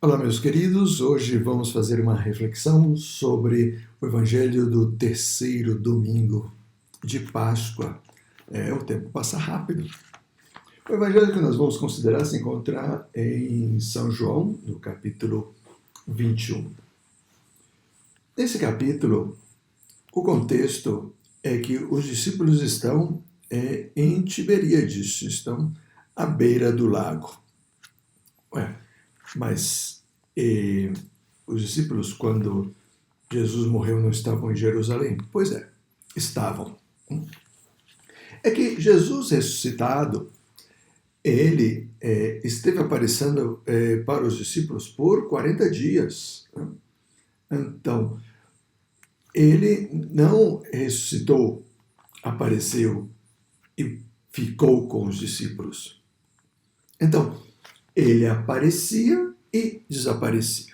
Olá, meus queridos. Hoje vamos fazer uma reflexão sobre o Evangelho do terceiro domingo de Páscoa. O tempo passa rápido. O Evangelho que nós vamos considerar se encontra em São João, no capítulo 21. Nesse capítulo, o contexto é que os discípulos estão em Tiberíades, estão à beira do lago. Mas os discípulos, quando Jesus morreu, não estavam em Jerusalém? Pois é, estavam. É que Jesus ressuscitado, ele esteve aparecendo para os discípulos por 40 dias. Então, ele não ressuscitou, apareceu e ficou com os discípulos. Então, ele aparecia e desaparecia.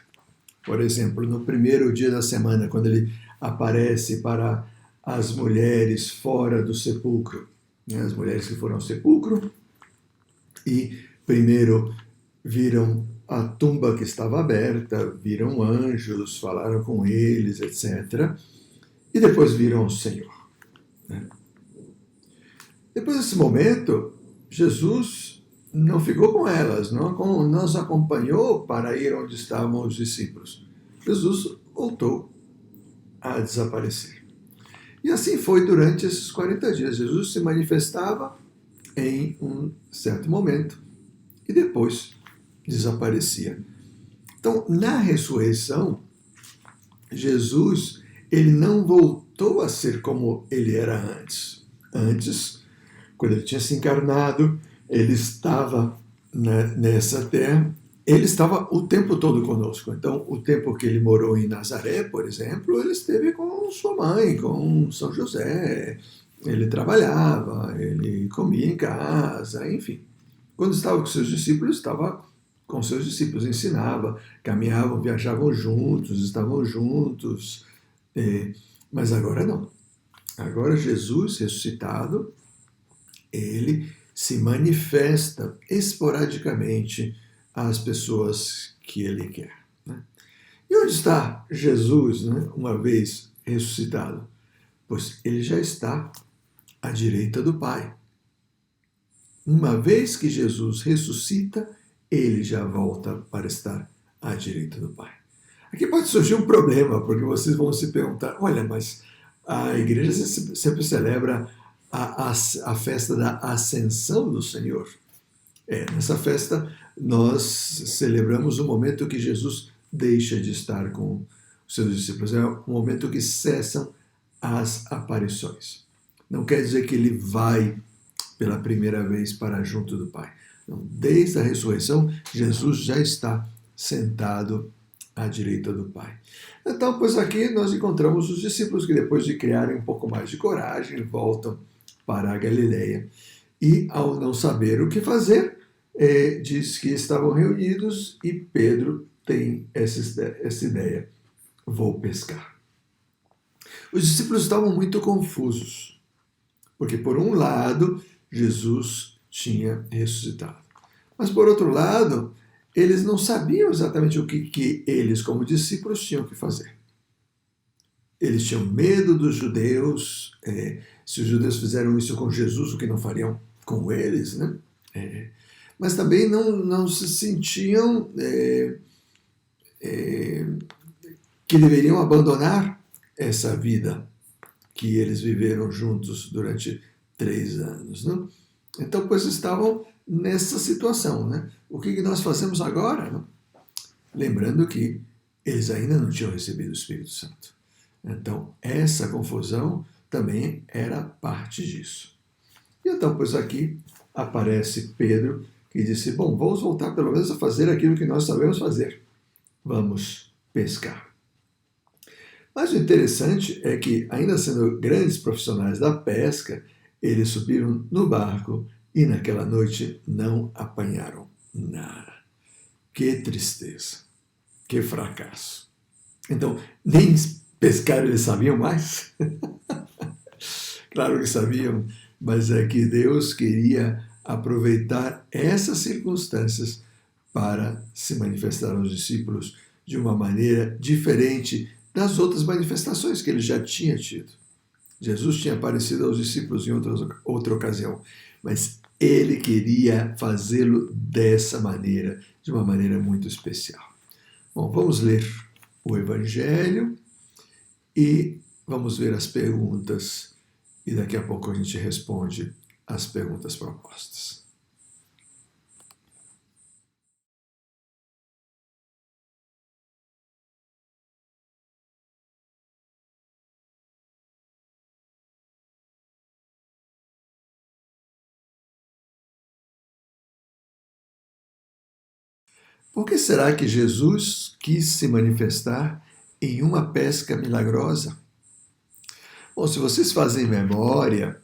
Por exemplo, no primeiro dia da semana, quando ele aparece para as mulheres fora do sepulcro, as mulheres que foram ao sepulcro e primeiro viram a tumba que estava aberta, viram anjos, falaram com eles, etc. E depois viram o Senhor. Depois desse momento, Jesus não ficou com elas, não nos acompanhou para ir onde estavam os discípulos. Jesus voltou a desaparecer. E assim foi durante esses 40 dias. Jesus se manifestava em um certo momento e depois desaparecia. Então, na ressurreição, Jesus ele não voltou a ser como ele era antes. Antes, quando ele tinha se encarnado, ele estava nessa terra, ele estava o tempo todo conosco. Então, o tempo que ele morou em Nazaré, por exemplo, ele esteve com sua mãe, com São José, ele trabalhava, ele comia em casa, enfim. Quando estava com seus discípulos, estava com seus discípulos, ensinava, caminhavam, viajavam juntos, estavam juntos, mas agora não. Agora Jesus ressuscitado, ele se manifesta esporadicamente às pessoas que ele quer. E onde está Jesus, uma vez ressuscitado? Pois ele já está à direita do Pai. Uma vez que Jesus ressuscita, ele já volta para estar à direita do Pai. Aqui pode surgir um problema, porque vocês vão se perguntar, olha, mas a igreja sempre celebra a festa da ascensão do Senhor. Nessa festa nós celebramos o momento que Jesus deixa de estar com os seus discípulos. É o momento que cessam as aparições. Não quer dizer que ele vai pela primeira vez para junto do Pai. Não, desde a ressurreição, Jesus já está sentado à direita do Pai. Então, pois aqui nós encontramos os discípulos que depois de criarem um pouco mais de coragem, voltam para a Galileia. E, ao não saber o que fazer, diz que estavam reunidos e Pedro tem essa ideia: vou pescar. Os discípulos estavam muito confusos, porque, por um lado, Jesus tinha ressuscitado. Mas, por outro lado, eles não sabiam exatamente o que eles, como discípulos, tinham que fazer. Eles tinham medo dos judeus. Se os judeus fizeram isso com Jesus, o que não fariam com eles, né? Mas também não se sentiam que deveriam abandonar essa vida que eles viveram juntos durante 3 anos. Né? Então, pois estavam nessa situação. Né? O que nós fazemos agora? Né? Lembrando que eles ainda não tinham recebido o Espírito Santo. Então, essa confusão também era parte disso. E então, pois aqui aparece Pedro, que disse, bom, vamos voltar pelo menos a fazer aquilo que nós sabemos fazer. Vamos pescar. Mas o interessante é que, ainda sendo grandes profissionais da pesca, eles subiram no barco e naquela noite não apanharam nada. Que tristeza, que fracasso. Então, nem pescar eles sabiam mais? Claro que sabiam, mas é que Deus queria aproveitar essas circunstâncias para se manifestar aos discípulos de uma maneira diferente das outras manifestações que ele já tinha tido. Jesus tinha aparecido aos discípulos em outra ocasião, mas ele queria fazê-lo dessa maneira, de uma maneira muito especial. Bom, vamos ler o Evangelho e vamos ver as perguntas, e daqui a pouco a gente responde as perguntas propostas. Por que será que Jesus quis se manifestar em uma pesca milagrosa? Bom, se vocês fazem memória,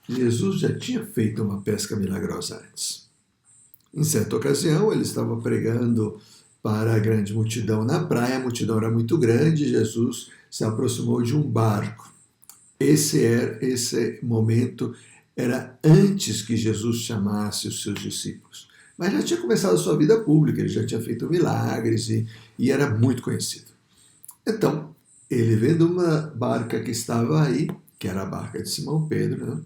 Jesus já tinha feito uma pesca milagrosa antes. Em certa ocasião, ele estava pregando para a grande multidão na praia, a multidão era muito grande, Jesus se aproximou de um barco. Esse momento era antes que Jesus chamasse os seus discípulos. Mas já tinha começado a sua vida pública, ele já tinha feito milagres e era muito conhecido. Então, ele vendo uma barca que estava aí, que era a barca de Simão Pedro, né?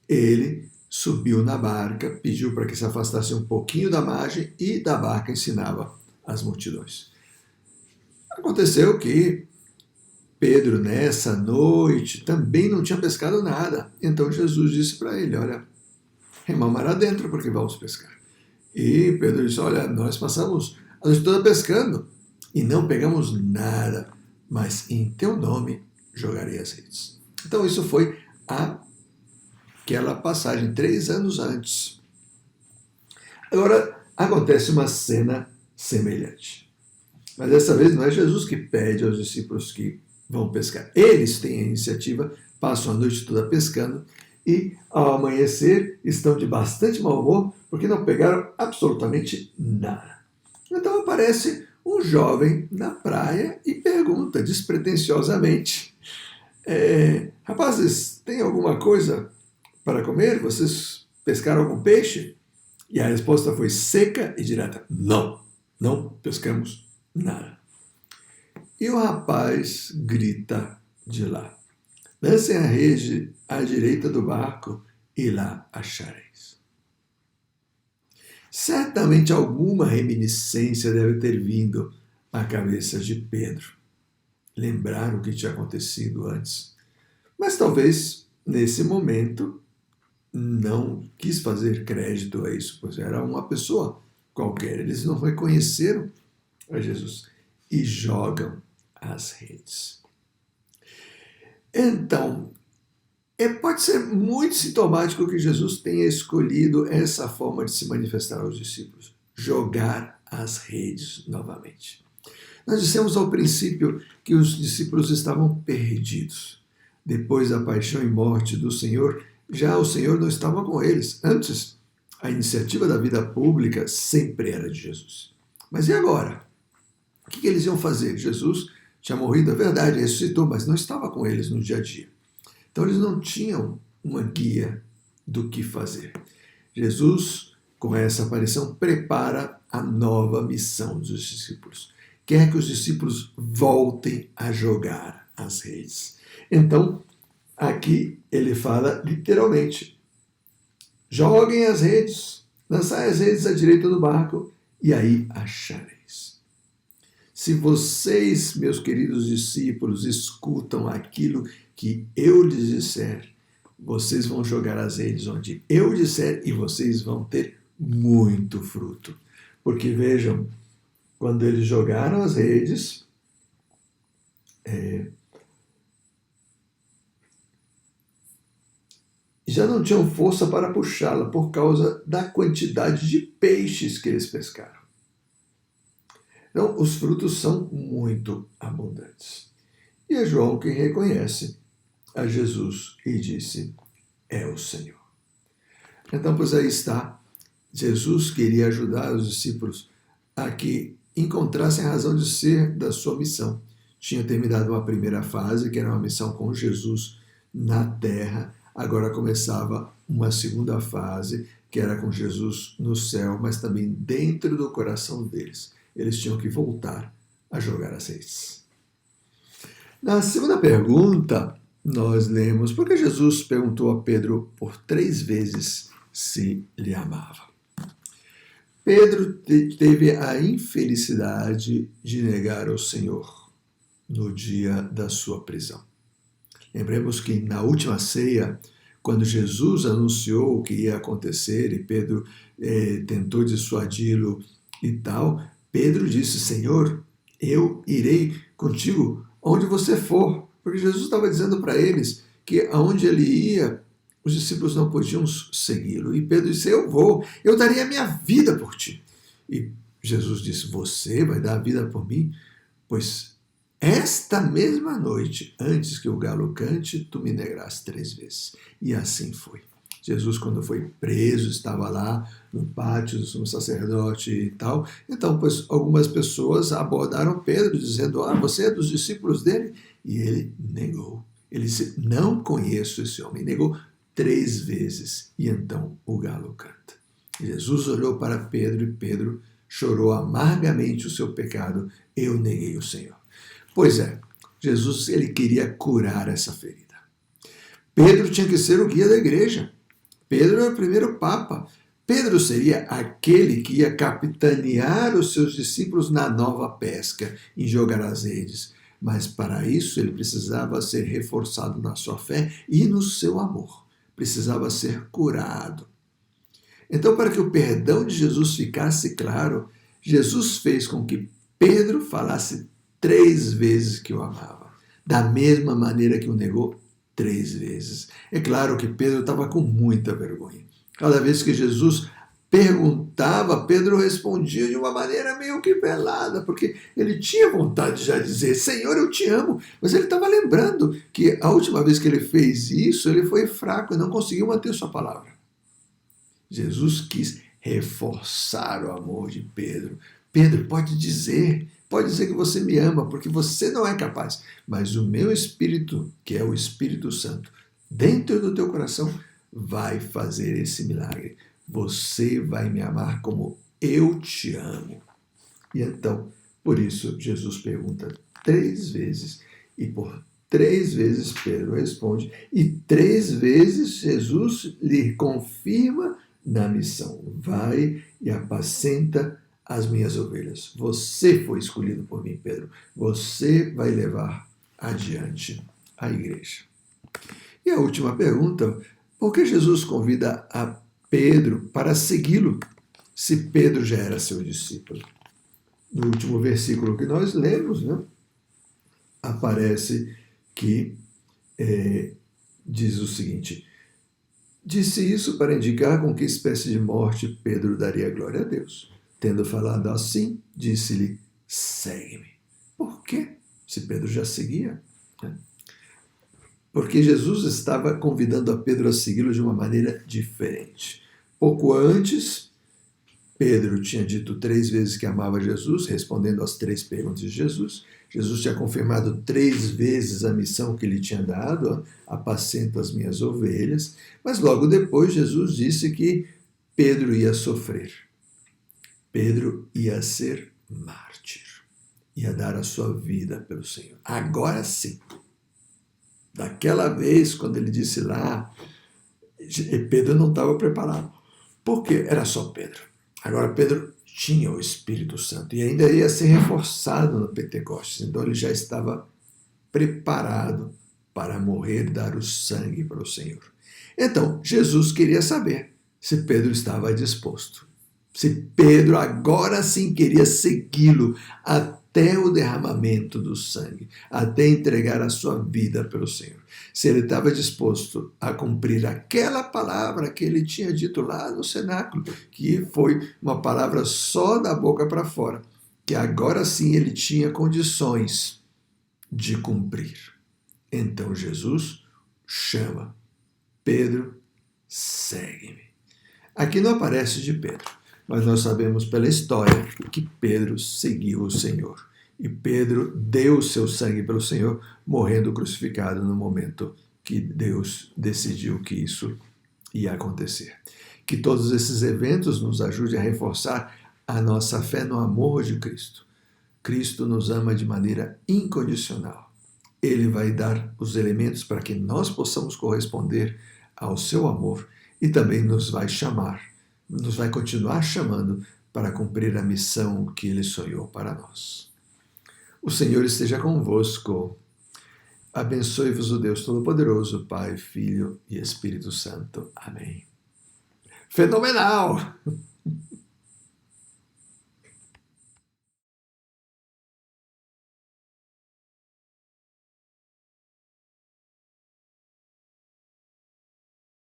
Ele subiu na barca, pediu para que se afastasse um pouquinho da margem e da barca ensinava as multidões. Aconteceu que Pedro, nessa noite, também não tinha pescado nada. Então Jesus disse para ele, olha, rema mar adentro porque vamos pescar. E Pedro disse, olha, nós passamos a noite toda pescando e não pegamos nada, mas em teu nome jogarei as redes. Então isso foi aquela passagem, 3 anos antes. Agora acontece uma cena semelhante. Mas dessa vez não é Jesus que pede aos discípulos que vão pescar. Eles têm a iniciativa, passam a noite toda pescando e, ao amanhecer, estão de bastante mau humor porque não pegaram absolutamente nada. Então aparece um jovem na praia e pergunta despretensiosamente, rapazes, tem alguma coisa para comer? Vocês pescaram algum peixe? E a resposta foi seca e direta, não pescamos nada. E o rapaz grita de lá, lancem a rede à direita do barco e lá achareis. Certamente alguma reminiscência deve ter vindo à cabeça de Pedro. Lembrar o que tinha acontecido antes. Mas talvez, nesse momento, não quis fazer crédito a isso, pois era uma pessoa qualquer. Eles não reconheceram a Jesus e jogam as redes. Então, pode ser muito sintomático que Jesus tenha escolhido essa forma de se manifestar aos discípulos, jogar as redes novamente. Nós dissemos ao princípio que os discípulos estavam perdidos. Depois da paixão e morte do Senhor, já o Senhor não estava com eles. Antes, a iniciativa da vida pública sempre era de Jesus. Mas e agora? O que eles iam fazer? Jesus tinha morrido, é verdade, ressuscitou, mas não estava com eles no dia a dia. Então eles não tinham uma guia do que fazer. Jesus, com essa aparição, prepara a nova missão dos discípulos. Quer que os discípulos voltem a jogar as redes. Então, aqui ele fala literalmente, joguem as redes, lançai as redes à direita do barco e aí achareis. Se vocês, meus queridos discípulos, escutam aquilo que eu lhes disser, vocês vão jogar as redes onde eu disser e vocês vão ter muito fruto. Porque vejam, quando eles jogaram as redes, já não tinham força para puxá-la por causa da quantidade de peixes que eles pescaram. Então, os frutos são muito abundantes. E é João quem reconhece a Jesus e disse, é o Senhor. Então, pois aí está, Jesus queria ajudar os discípulos a que encontrassem a razão de ser da sua missão. Tinha terminado uma primeira fase, que era uma missão com Jesus na terra, agora começava uma segunda fase, que era com Jesus no céu, mas também dentro do coração deles. Eles tinham que voltar a jogar as redes. Na segunda pergunta, nós lemos, porque Jesus perguntou a Pedro por 3 vezes se lhe amava. Pedro teve a infelicidade de negar o Senhor no dia da sua prisão. Lembremos que na última ceia, quando Jesus anunciou o que ia acontecer e Pedro tentou dissuadi-lo e tal, Pedro disse, Senhor, eu irei contigo onde você for. Porque Jesus estava dizendo para eles que aonde ele ia, os discípulos não podiam segui-lo. E Pedro disse, eu vou, eu daria a minha vida por ti. E Jesus disse, você vai dar a vida por mim? Pois esta mesma noite, antes que o galo cante, tu me negarás 3 vezes. E assim foi. Jesus, quando foi preso, estava lá no pátio do sumo sacerdote e tal. Então, pois, algumas pessoas abordaram Pedro, dizendo, você é dos discípulos dele? E ele negou. Ele disse, não conheço esse homem. Negou 3 vezes. E então o galo canta. Jesus olhou para Pedro e Pedro chorou amargamente o seu pecado. Eu neguei o Senhor. Pois é, Jesus ele queria curar essa ferida. Pedro tinha que ser o guia da igreja. Pedro era o primeiro papa. Pedro seria aquele que ia capitanear os seus discípulos na nova pesca, em jogar as redes. Mas para isso ele precisava ser reforçado na sua fé e no seu amor. Precisava ser curado. Então, para que o perdão de Jesus ficasse claro, Jesus fez com que Pedro falasse 3 vezes que o amava. Da mesma maneira que o negou 3 vezes. É claro que Pedro estava com muita vergonha. Cada vez que Jesus perguntava, Pedro respondia de uma maneira meio que velada, porque ele tinha vontade de já dizer, Senhor, eu te amo. Mas ele estava lembrando que a última vez que ele fez isso, ele foi fraco e não conseguiu manter sua palavra. Jesus quis reforçar o amor de Pedro. Pedro, pode dizer que você me ama, porque você não é capaz. Mas o meu Espírito, que é o Espírito Santo, dentro do teu coração, vai fazer esse milagre. Você vai me amar como eu te amo. E então, por isso, Jesus pergunta 3 vezes, e por 3 vezes Pedro responde, e 3 vezes Jesus lhe confirma na missão. Vai e apacenta as minhas ovelhas. Você foi escolhido por mim, Pedro. Você vai levar adiante a igreja. E a última pergunta, por que Jesus convida a Pedro para segui-lo, se Pedro já era seu discípulo? No último versículo que nós lemos, né, aparece que diz o seguinte, disse isso para indicar com que espécie de morte Pedro daria glória a Deus. Tendo falado assim, disse-lhe, segue-me. Por quê? Se Pedro já seguia. Né? Porque Jesus estava convidando a Pedro a segui-lo de uma maneira diferente. Pouco antes, Pedro tinha dito 3 vezes que amava Jesus, respondendo às 3 perguntas de Jesus. Jesus tinha confirmado 3 vezes a missão que ele tinha dado, apacento as minhas ovelhas, mas logo depois Jesus disse que Pedro ia sofrer. Pedro ia ser mártir, ia dar a sua vida pelo Senhor. Agora sim, daquela vez, quando ele disse lá, Pedro não estava preparado, porque era só Pedro. Agora Pedro tinha o Espírito Santo e ainda ia ser reforçado no Pentecostes, então ele já estava preparado para morrer, dar o sangue para o Senhor. Então, Jesus queria saber se Pedro estava disposto. Se Pedro agora sim queria segui-lo até o derramamento do sangue, até entregar a sua vida pelo Senhor. Se ele estava disposto a cumprir aquela palavra que ele tinha dito lá no cenáculo, que foi uma palavra só da boca para fora, que agora sim ele tinha condições de cumprir. Então Jesus chama, Pedro, segue-me. Aqui não aparece de Pedro, mas nós sabemos pela história que Pedro seguiu o Senhor. E Pedro deu o seu sangue pelo Senhor, morrendo crucificado no momento que Deus decidiu que isso ia acontecer. Que todos esses eventos nos ajudem a reforçar a nossa fé no amor de Cristo. Cristo nos ama de maneira incondicional. Ele vai dar os elementos para que nós possamos corresponder ao seu amor e também nos vai chamar, nos vai continuar chamando para cumprir a missão que ele sonhou para nós. O Senhor esteja convosco. Abençoe-vos o Deus Todo-Poderoso, Pai, Filho e Espírito Santo. Amém. Fenomenal!